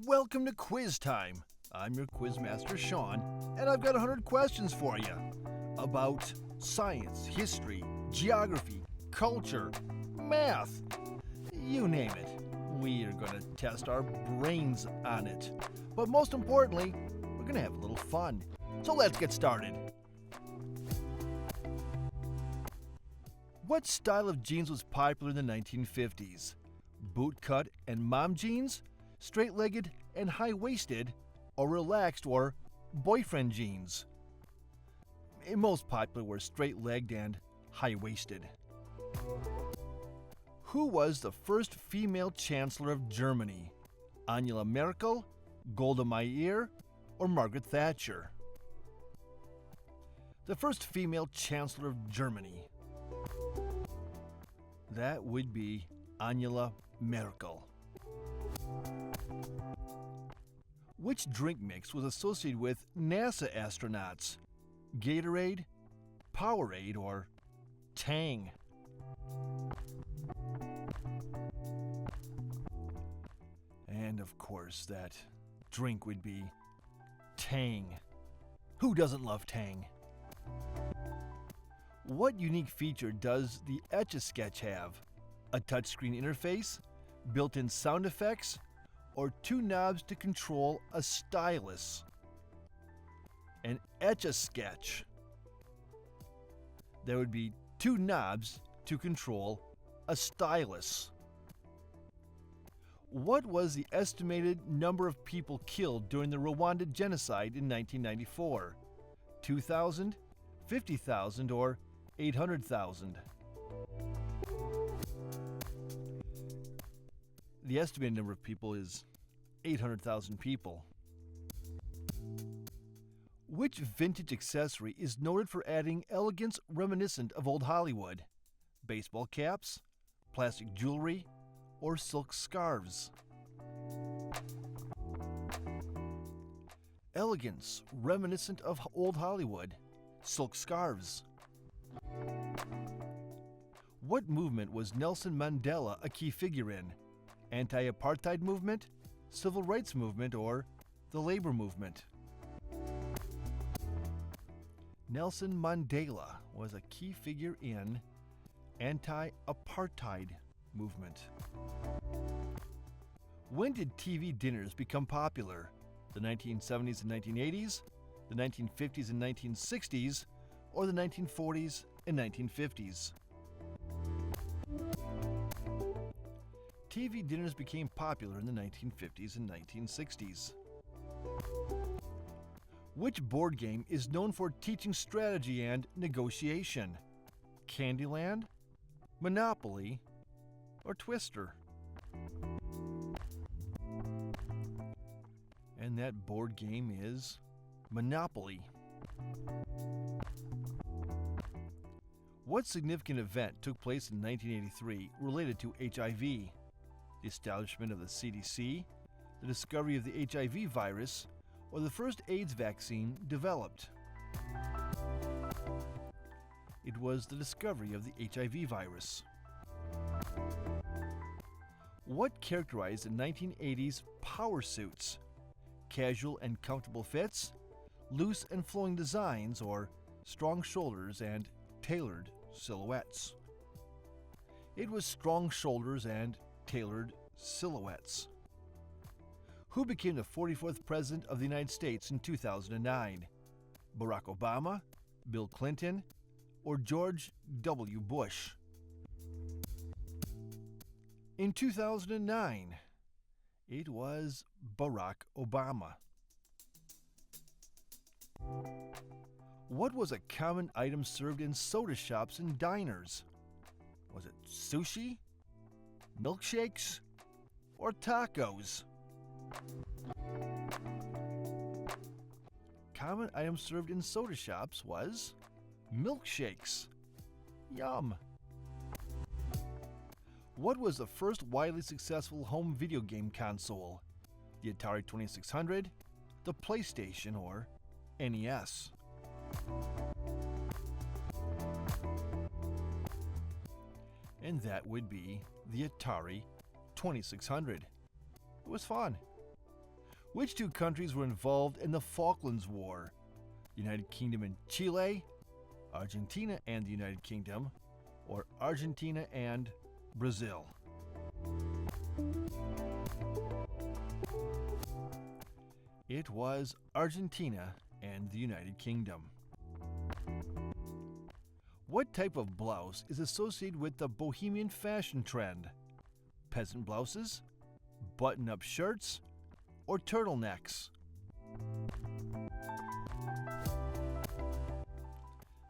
Welcome to Quiz Time. I'm your Quizmaster Sean, and I've got 100 questions for you about science, history, geography, culture, math, you name it. We are going to test our brains on it. But most importantly, we're going to have a little fun. So let's get started. What style of jeans was popular in the 1950s? Bootcut and mom jeans? Straight-legged and high-waisted, or relaxed or boyfriend jeans? Most popular were straight-legged and high-waisted. Who was the first female chancellor of Germany? Angela Merkel, Golda Meir, or Margaret Thatcher? The first female chancellor of Germany. That would be Angela Merkel. Which drink mix was associated with NASA astronauts? Gatorade, Powerade, or Tang? And of course, that drink would be Tang. Who doesn't love Tang? What unique feature does the Etch-a-Sketch have? A touchscreen interface, built-in sound effects, or two knobs to control a stylus? An Etch-a-Sketch. There would be two knobs to control a stylus. What was the estimated number of people killed during the Rwanda genocide in 1994? 2,000, 50,000, or 800,000? The estimated number of people is 800,000 people. Which vintage accessory is noted for adding elegance reminiscent of old Hollywood? Baseball caps, plastic jewelry, or silk scarves? Elegance reminiscent of old Hollywood, silk scarves. What movement was Nelson Mandela a key figure in? Anti-apartheid movement, civil rights movement, or the labor movement? Nelson Mandela was a key figure in anti-apartheid movement. When did TV dinners become popular? The 1970s and 1980s, the 1950s and 1960s, or the 1940s and 1950s? TV dinners became popular in the 1950s and 1960s. Which board game is known for teaching strategy and negotiation? Candyland, Monopoly, or Twister? And that board game is Monopoly. What significant event took place in 1983 related to HIV? The establishment of the CDC, the discovery of the HIV virus, or the first AIDS vaccine developed? It was the discovery of the HIV virus. What characterized the 1980s power suits? Casual and comfortable fits, loose and flowing designs, or strong shoulders and tailored silhouettes? It was strong shoulders and tailored silhouettes. Who became the 44th President of the United States in 2009? Barack Obama, Bill Clinton, or George W. Bush? In 2009, it was Barack Obama. What was a common item served in soda shops and diners? Was it sushi, milkshakes, or tacos? Common item served in soda shops was milkshakes. Yum! What was the first widely successful home video game console? The Atari 2600, the PlayStation, or NES? And that would be the Atari 2600. It was fun. Which two countries were involved in the Falklands War? United Kingdom and Chile, Argentina and the United Kingdom, or Argentina and Brazil? It was Argentina and the United Kingdom. What type of blouse is associated with the bohemian fashion trend? Peasant blouses, button-up shirts, or turtlenecks?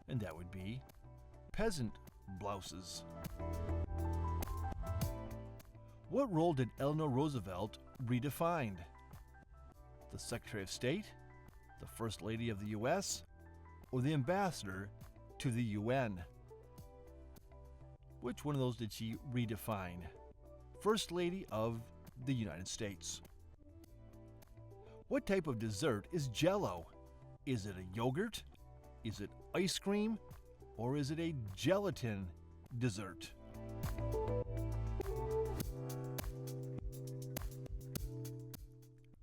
And that would be peasant blouses. What role did Eleanor Roosevelt redefine? The Secretary of State, the First Lady of the U.S., or the Ambassador to the UN? Which one of those did she redefine? First Lady of the United States. What type of dessert is Jell-O? Is it a yogurt? Is it ice cream? Or is it a gelatin dessert?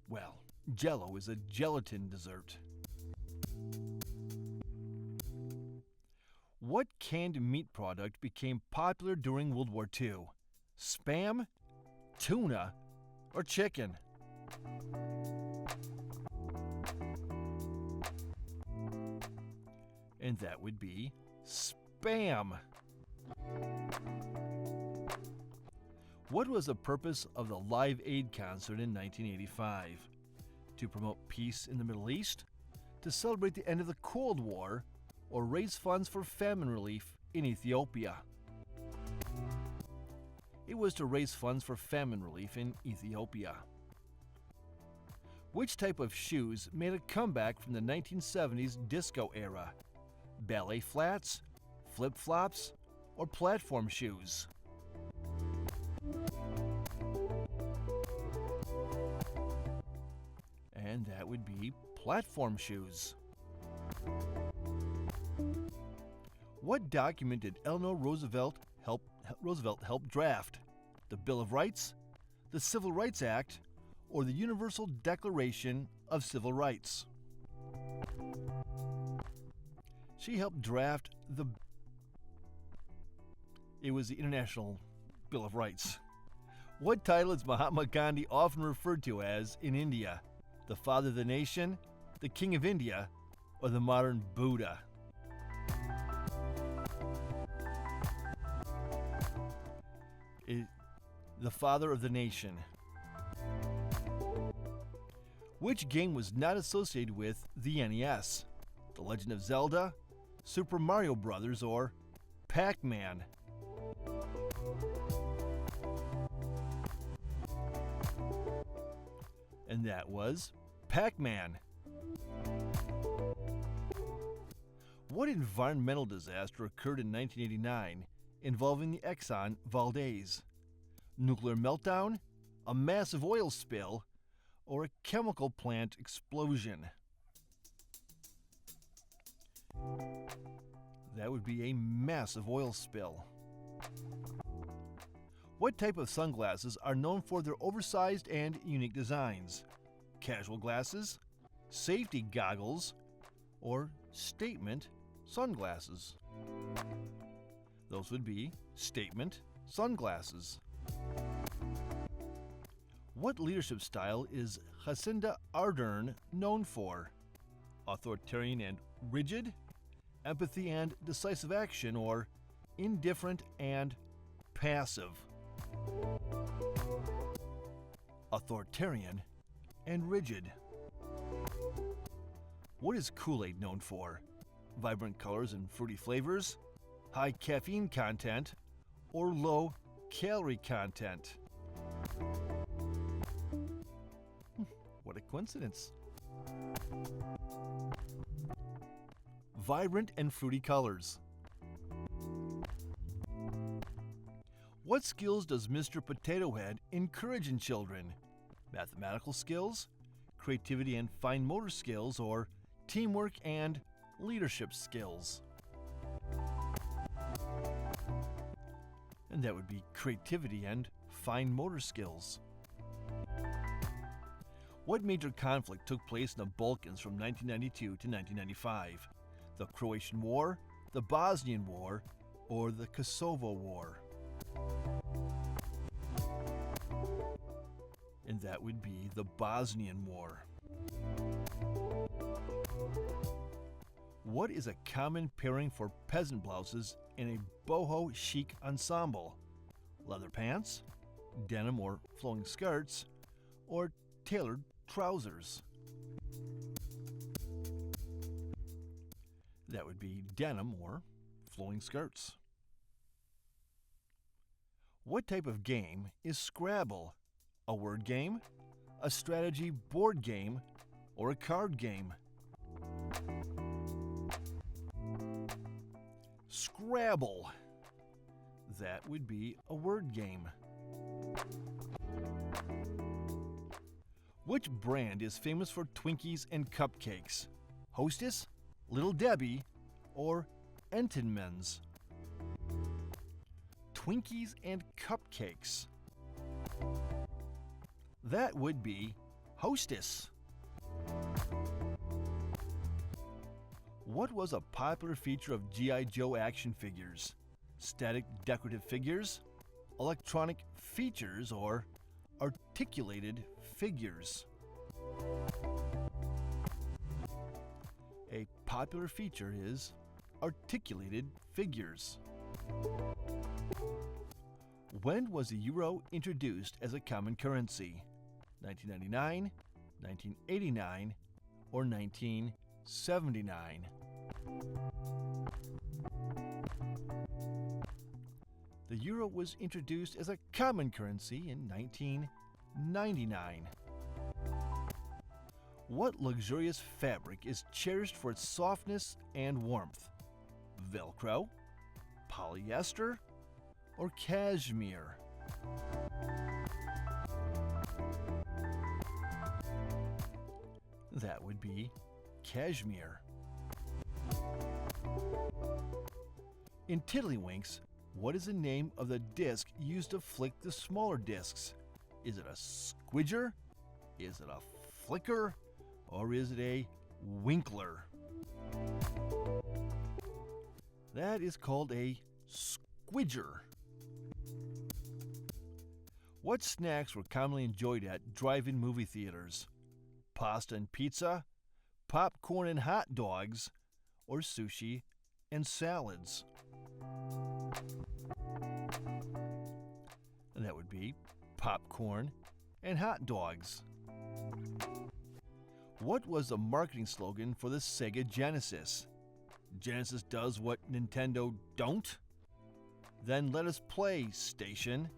Well, Jell-O is a gelatin dessert. What canned meat product became popular during World War II? Spam, tuna, or chicken? And that would be Spam. What was the purpose of the Live Aid concert in 1985? To promote peace in the Middle East, to celebrate the end of the Cold War, or raise funds for famine relief in Ethiopia? It was to raise funds for famine relief in Ethiopia. Which type of shoes made a comeback from the 1970s disco era? Ballet flats, flip-flops, or platform shoes? And that would be platform shoes. What document did Eleanor Roosevelt help draft? The Bill of Rights, the Civil Rights Act, or the Universal Declaration of Civil Rights? She helped draft it was the International Bill of Rights. What title is Mahatma Gandhi often referred to as in India? The Father of the Nation, the King of India, or the modern Buddha? The Father of the Nation. Which game was not associated with the NES? The Legend of Zelda, Super Mario Bros., or Pac-Man? And that was Pac-Man. What environmental disaster occurred in 1989 involving the Exxon Valdez? Nuclear meltdown, a massive oil spill, or a chemical plant explosion? That would be a massive oil spill. What type of sunglasses are known for their oversized and unique designs? Casual glasses, safety goggles, or statement sunglasses? Those would be statement sunglasses. What leadership style is Jacinda Ardern known for? Authoritarian and rigid, empathy and decisive action, or indifferent and passive? Authoritarian and rigid. What is Kool-Aid known for? Vibrant colors and fruity flavors, high caffeine content, or low calorie content? What a coincidence. Vibrant and fruity colors. What skills does Mr. Potato Head encourage in children? Mathematical skills, creativity and fine motor skills, or teamwork and leadership skills? And that would be creativity and fine motor skills. What major conflict took place in the Balkans from 1992 to 1995? The Croatian War, the Bosnian War, or the Kosovo War? And that would be the Bosnian War. What is a common pairing for peasant blouses in a boho chic ensemble? Leather pants, denim or flowing skirts, or tailored trousers? That would be denim or flowing skirts. What type of game is Scrabble? A word game, a strategy board game, or a card game? Scrabble. That would be a word game. Which brand is famous for Twinkies and cupcakes? Hostess, Little Debbie, or Entenmann's? Twinkies and cupcakes. That would be Hostess. What was a popular feature of G.I. Joe action figures? Static decorative figures, electronic features, or articulated figures? A popular feature is articulated figures. When was the euro introduced as a common currency? 1999, 1989, or 1979? The euro was introduced as a common currency in 1999. What luxurious fabric is cherished for its softness and warmth? Velcro, polyester, or cashmere? That would be cashmere. In Tiddlywinks, what is the name of the disc used to flick the smaller discs? Is it a squidger? Is it a flicker? Or is it a winkler? That is called a squidger. What snacks were commonly enjoyed at drive-in movie theaters? Pasta and pizza, popcorn and hot dogs, or sushi and salads? And that would be popcorn and hot dogs. What was the marketing slogan for the Sega Genesis? Genesis does what Nintendo don't? Then let us play, station.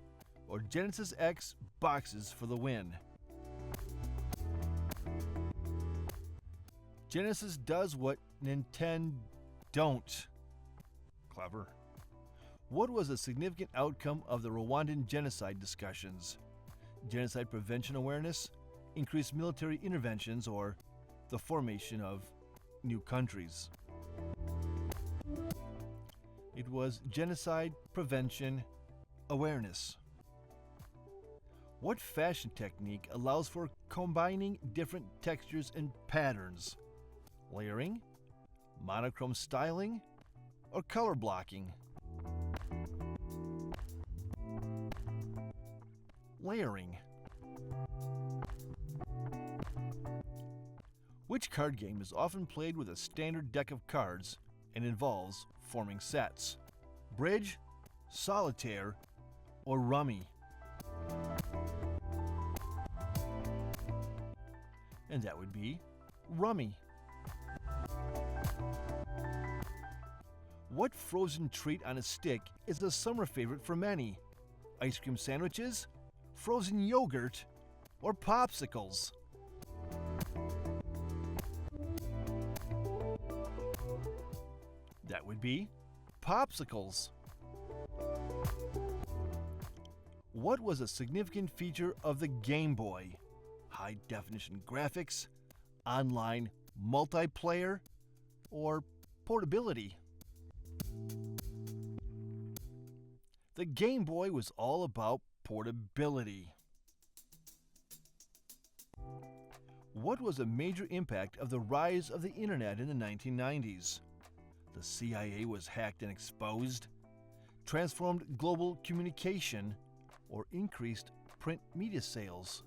Or Genesis X boxes for the win? Genesis does what Nintendo don't. Clever. What was a significant outcome of the Rwandan genocide discussions? Genocide prevention awareness, increased military interventions, or the formation of new countries? It was genocide prevention awareness. What fashion technique allows for combining different textures and patterns? Layering, monochrome styling, or color blocking? Layering. Which card game is often played with a standard deck of cards and involves forming sets? Bridge, solitaire, or rummy? And that would be rummy. What frozen treat on a stick is a summer favorite for many? Ice cream sandwiches, frozen yogurt, or popsicles? That would be popsicles. What was a significant feature of the Game Boy? High-definition graphics, online multiplayer, or portability? The Game Boy was all about portability. What was a major impact of the rise of the internet in the 1990s? The CIA was hacked and exposed, transformed global communication, or increased print media sales.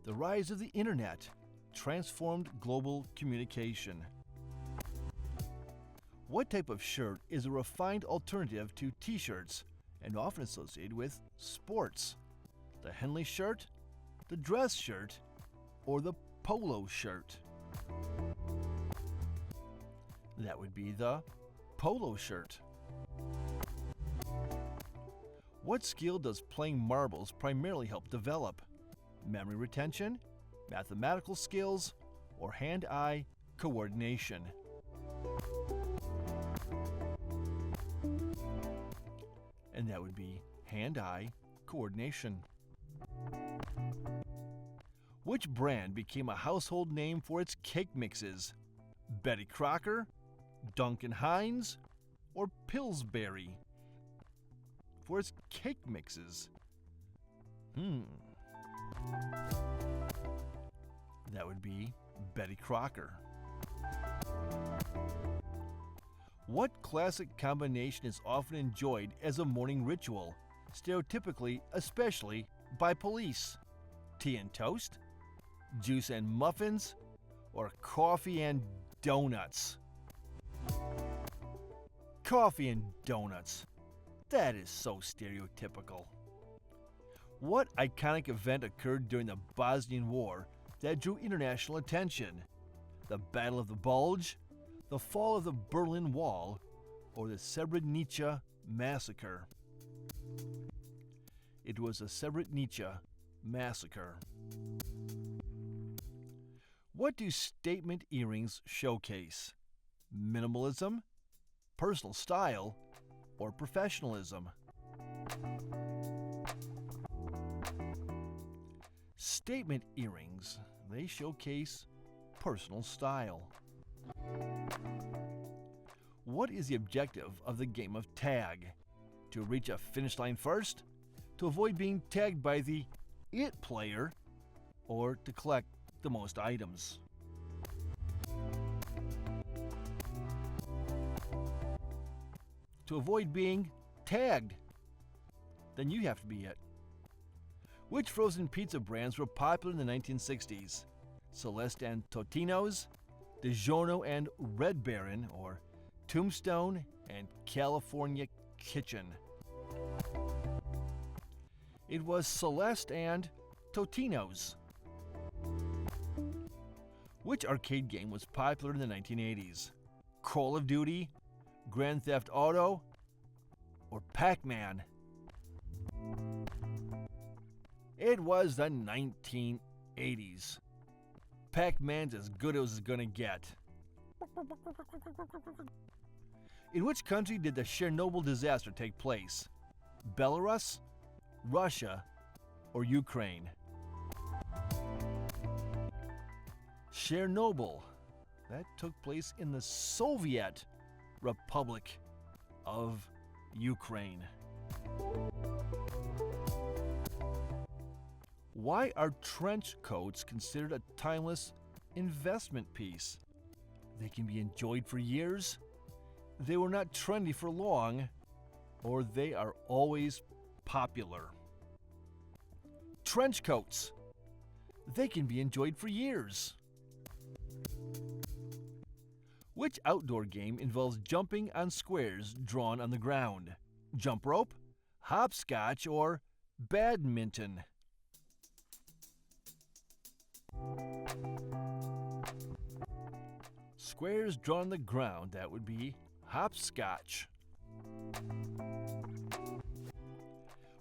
The rise of the internet transformed global communication. What type of shirt is a refined alternative to t-shirts and often associated with sports? The Henley shirt, the dress shirt, or the polo shirt? That would be the polo shirt. What skill does playing marbles primarily help develop? Memory retention, mathematical skills, or hand-eye coordination? And that would be hand-eye coordination. Which brand became a household name for its cake mixes? Betty Crocker, Duncan Hines, or Pillsbury? For its cake mixes. That would be Betty Crocker. What classic combination is often enjoyed as a morning ritual, stereotypically, especially by police? Tea and toast, juice and muffins, or coffee and donuts? Coffee and donuts. That is so stereotypical. What iconic event occurred during the Bosnian War that drew international attention? The Battle of the Bulge, the fall of the Berlin Wall, or the Srebrenica massacre? It was the Srebrenica massacre. What do statement earrings showcase? Minimalism, personal style, or professionalism? Statement earrings, they showcase personal style. What is the objective of the game of tag? To reach a finish line first? To avoid being tagged by the it player? Or to collect the most items? To avoid being tagged. Then you have to be it. Which frozen pizza brands were popular in the 1960s? Celeste and Totino's, DiGiorno and Red Baron, or Tombstone and California Kitchen? It was Celeste and Totino's. Which arcade game was popular in the 1980s? Call of Duty, Grand Theft Auto, or Pac-Man? It was the 1980s. Pac-Man's as good as it's gonna get. In which country did the Chernobyl disaster take place? Belarus, Russia, or Ukraine? Chernobyl. That took place in the Soviet Republic of Ukraine. Why are trench coats considered a timeless investment piece? They can be enjoyed for years, they were not trendy for long, or they are always popular. Trench coats. They can be enjoyed for years. Which outdoor game involves jumping on squares drawn on the ground? Jump rope, hopscotch, or badminton? Squares drawn on the ground, that would be hopscotch.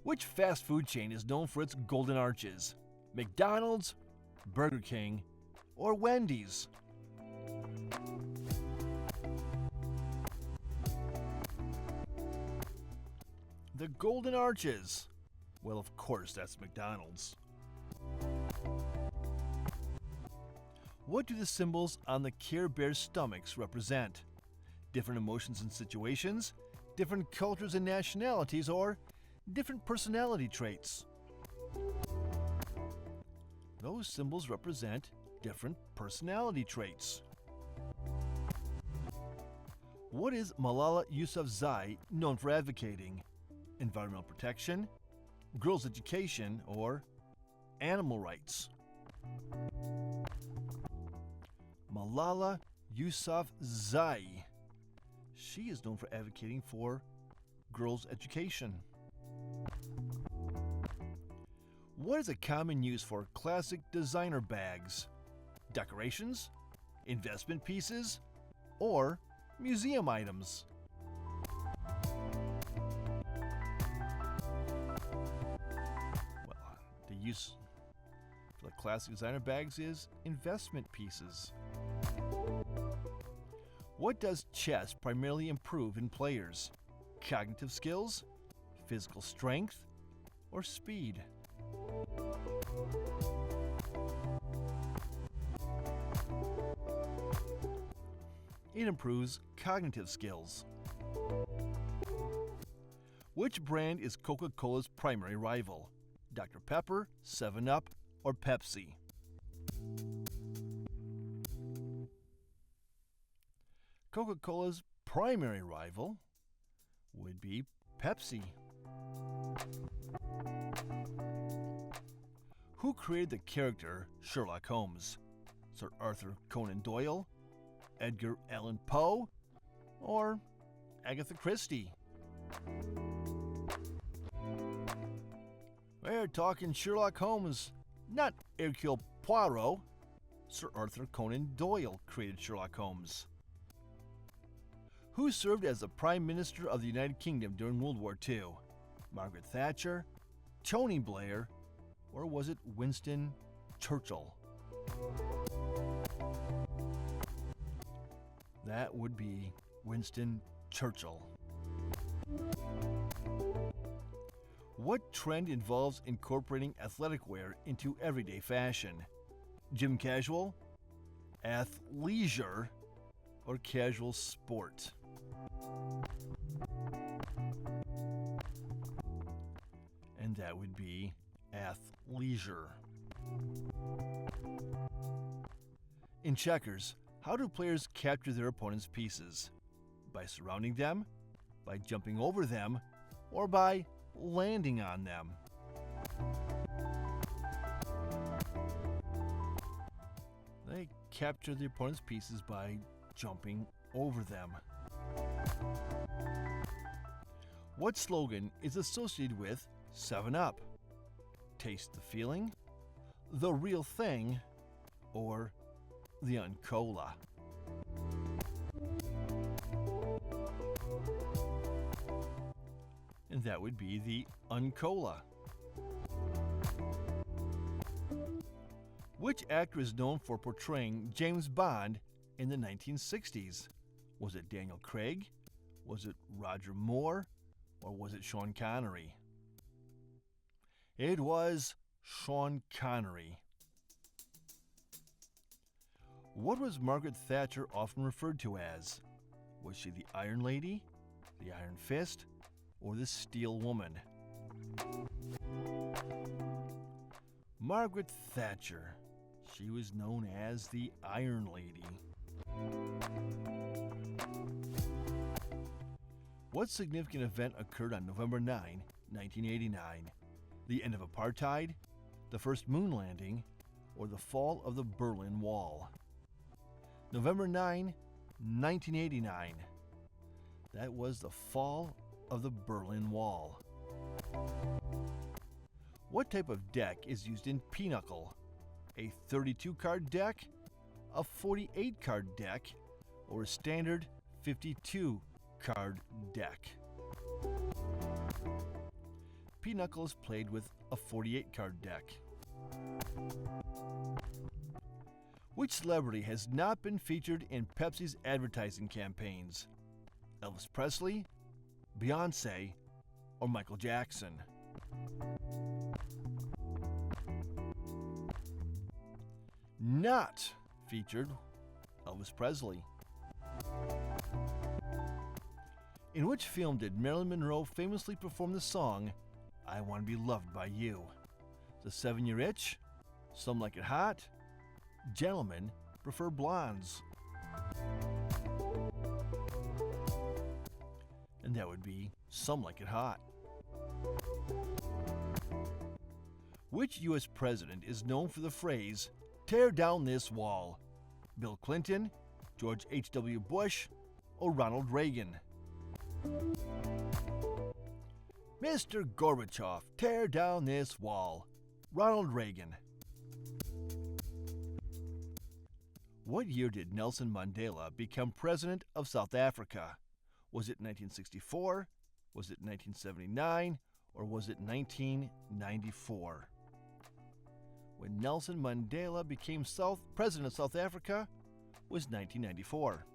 Which fast food chain is known for its golden arches? McDonald's, Burger King, or Wendy's? The golden arches. Well, of course, that's McDonald's. What do the symbols on the Care Bear stomachs represent? Different emotions and situations, different cultures and nationalities, or different personality traits? Those Those symbols represent different personality traits. What is Malala Yousafzai known for advocating? Environmental protection, girls' education, or animal rights? Malala Yousafzai. She is known for advocating for girls' education. What is a common use for classic designer bags? Decorations, investment pieces, or museum items? Well, the use for the classic designer bags is investment pieces. What does chess primarily improve in players? Cognitive skills, physical strength, or speed? It improves cognitive skills. Which brand is Coca-Cola's primary rival? Dr. Pepper, 7-Up, or Pepsi? Coca-Cola's primary rival would be Pepsi. Who created the character Sherlock Holmes? Sir Arthur Conan Doyle, Edgar Allan Poe, or Agatha Christie? We're talking Sherlock Holmes, not Hercule Poirot. Sir Arthur Conan Doyle created Sherlock Holmes. Who served as the Prime Minister of the United Kingdom during World War II? Margaret Thatcher, Tony Blair, or was it Winston Churchill? That would be Winston Churchill. What trend involves incorporating athletic wear into everyday fashion? Gym casual, athleisure, or casual sport? And that would be athleisure. In checkers, how do players capture their opponent's pieces? By surrounding them, by jumping over them, or by landing on them? They capture the opponent's pieces by jumping over them. What slogan is associated with 7-Up? Taste the feeling, the real thing, or the Uncola? And that would be the Uncola. Which actor is known for portraying James Bond in the 1960s? Was it Daniel Craig? Was it Roger Moore? Or was it Sean Connery? It was Sean Connery. What was Margaret Thatcher often referred to as? Was she the Iron Lady, the Iron Fist, or the Steel Woman? Margaret Thatcher. She was known as the Iron Lady. What significant event occurred on November 9, 1989? The end of apartheid, the first moon landing, or the fall of the Berlin Wall? November 9, 1989. That was the fall of the Berlin Wall. What type of deck is used in Pinochle? A 32-card deck, a 48-card deck, or a standard 52-card deck? Pinochle is played with a 48-card deck. Which celebrity has not been featured in Pepsi's advertising campaigns? Elvis Presley, Beyonce, or Michael Jackson? Not featured Elvis Presley. In which film did Marilyn Monroe famously perform the song I Want to Be Loved by You? The 7-Year Itch, Some like it hot. Gentlemen prefer blondes. And that would be some like it hot. Which U.S. president is known for the phrase, "tear down this wall"? Bill Clinton, George H.W. Bush, or Ronald Reagan? Mr. Gorbachev, tear down this wall. Ronald Reagan. What year did Nelson Mandela become president of South Africa? Was it 1964? Was it 1979? Or was it 1994? When Nelson Mandela became president of South Africa was 1994.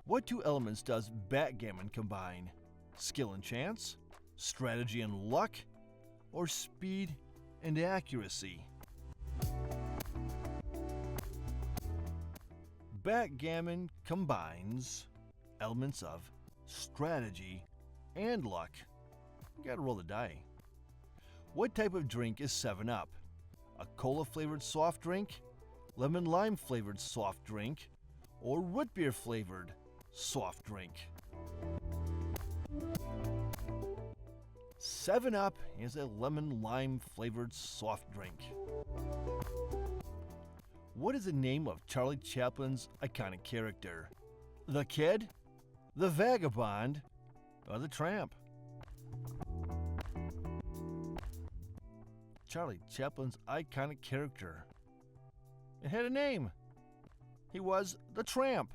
What two elements does backgammon combine? Skill and chance, strategy and luck, or speed and accuracy? Backgammon combines elements of strategy and luck. You gotta roll the die. What type of drink is 7-Up? A cola-flavored soft drink, lemon-lime flavored soft drink, or root beer flavored soft drink? 7-Up is a lemon-lime flavored soft drink. What is the name of Charlie Chaplin's iconic character? The Kid, the Vagabond, or the Tramp? Charlie Chaplin's iconic character. It had a name. He was the Tramp.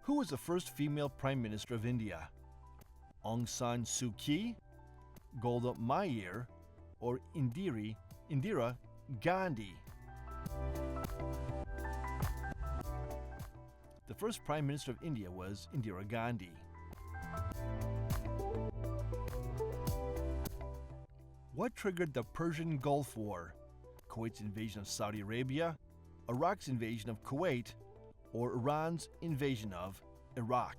Who was the first female Prime Minister of India? Aung San Suu Kyi, Golda Meir, or Indira Gandhi? The first Prime Minister of India was Indira Gandhi. What triggered the Persian Gulf War? Kuwait's invasion of Saudi Arabia, Iraq's invasion of Kuwait, or Iran's invasion of Iraq?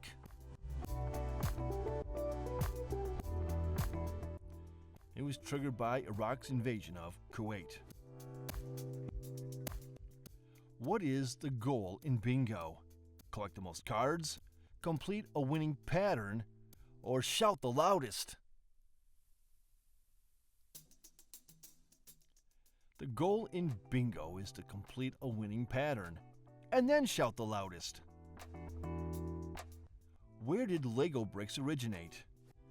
It was triggered by Iraq's invasion of Kuwait. What is the goal in bingo? Collect the most cards, complete a winning pattern, or shout the loudest? The goal in bingo is to complete a winning pattern and then shout the loudest. Where did Lego bricks originate?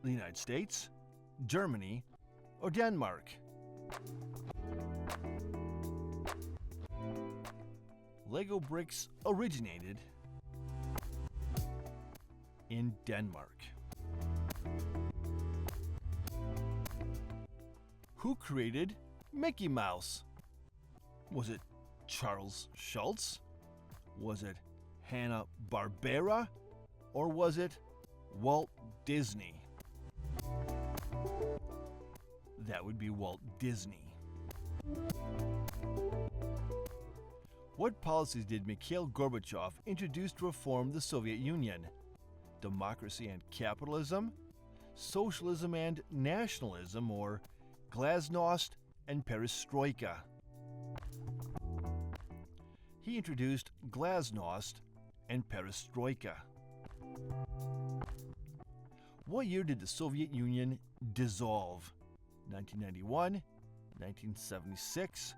The United States, Germany, or Denmark? Lego bricks originated in Denmark. Who created Mickey Mouse? Was it Charles Schulz? Was it Hanna-Barbera? Or was it Walt Disney? That would be Walt Disney. What policies did Mikhail Gorbachev introduce to reform the Soviet Union? Democracy and capitalism, socialism and nationalism, or glasnost and perestroika? He introduced glasnost and perestroika. What year did the Soviet Union dissolve? 1991, 1976,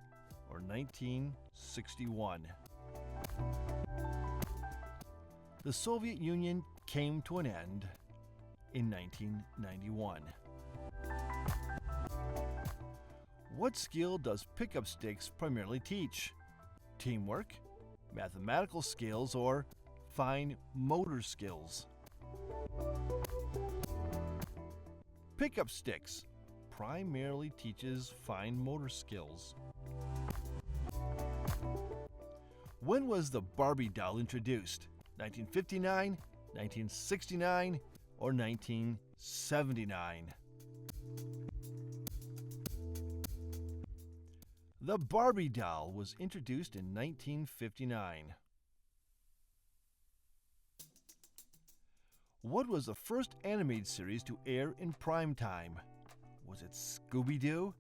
or 1961? The Soviet Union came to an end in 1991. What skill does pickup sticks primarily teach? Teamwork, mathematical skills, or fine motor skills? Pickup sticks primarily teaches fine motor skills. When was the Barbie doll introduced? 1959, 1969, or 1979? The Barbie doll was introduced in 1959. What was the first animated series to air in prime time? Was it Scooby-Doo?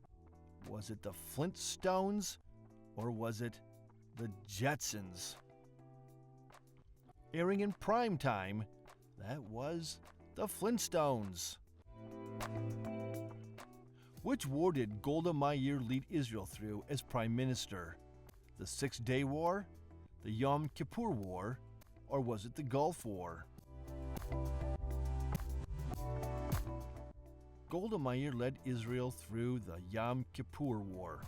Was it the Flintstones? Or was it the Jetsons? Airing in prime time, that was the Flintstones. Which war did Golda Meir lead Israel through as prime minister? The Six-Day War, the Yom Kippur War, or was it the Gulf War? Golda Meir led Israel through the Yom Kippur War.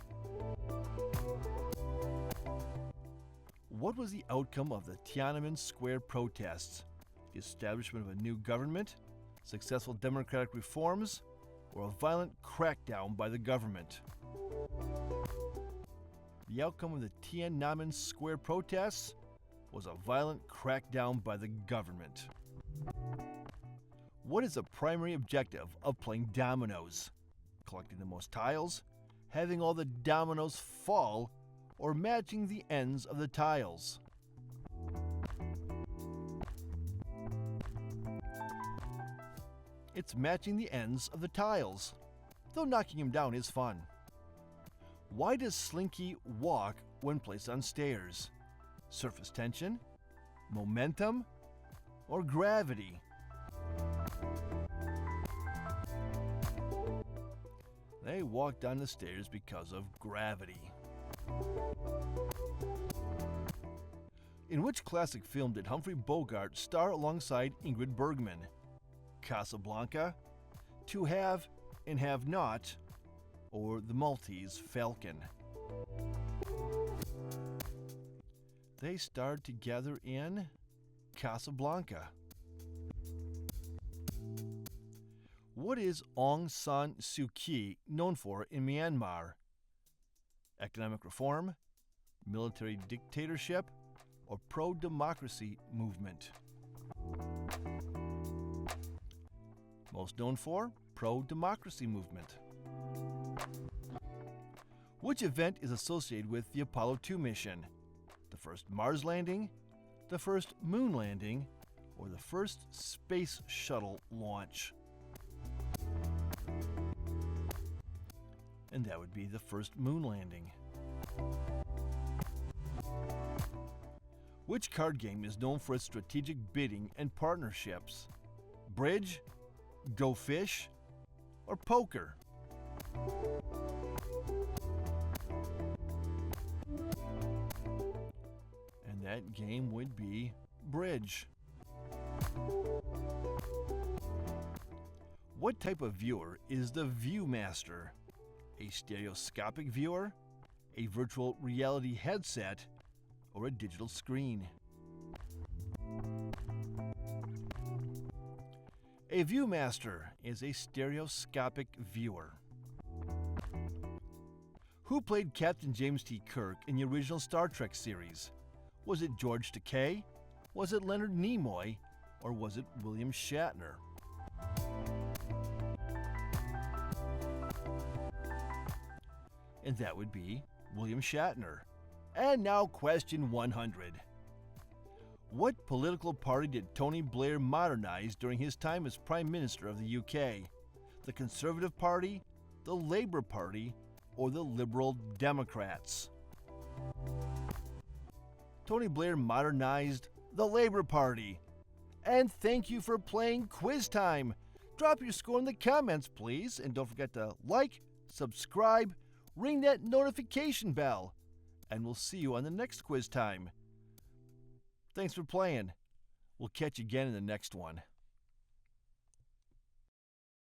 What was the outcome of the Tiananmen Square protests? The establishment of a new government, successful democratic reforms, or a violent crackdown by the government? The outcome of the Tiananmen Square protests was a violent crackdown by the government. What is the primary objective of playing dominoes? Collecting the most tiles, having all the dominoes fall, or matching the ends of the tiles? It's matching the ends of the tiles, though knocking him down is fun. Why does Slinky walk when placed on stairs? Surface tension, momentum, or gravity? They walk down the stairs because of gravity. In which classic film did Humphrey Bogart star alongside Ingrid Bergman? Casablanca, To Have and Have Not, or The Maltese Falcon? They starred together in Casablanca. What is Aung San Suu Kyi known for in Myanmar? Economic reform, military dictatorship, or pro-democracy movement? Most known for pro-democracy movement. Which event is associated with the Apollo 2 mission? The first Mars landing, the first moon landing, or the first space shuttle launch? And that would be the first moon landing. Which card game is known for its strategic bidding and partnerships? Bridge, Go Fish, or poker? And that game would be bridge. What type of viewer is the ViewMaster? A stereoscopic viewer, a virtual reality headset, or a digital screen? A ViewMaster is a stereoscopic viewer. Who played Captain James T. Kirk in the original Star Trek series? Was it George Takei? Was it Leonard Nimoy? Or was it William Shatner? And that would be William Shatner. And now question 100. What political party did Tony Blair modernize during his time as Prime Minister of the UK? The Conservative Party, the Labour Party, or the Liberal Democrats? Tony Blair modernized the Labour Party. And thank you for playing Quiz Time. Drop your score in the comments, please, and don't forget to like, subscribe, ring that notification bell, and we'll see you on the next Quiz Time. Thanks for playing. We'll catch you again in the next one.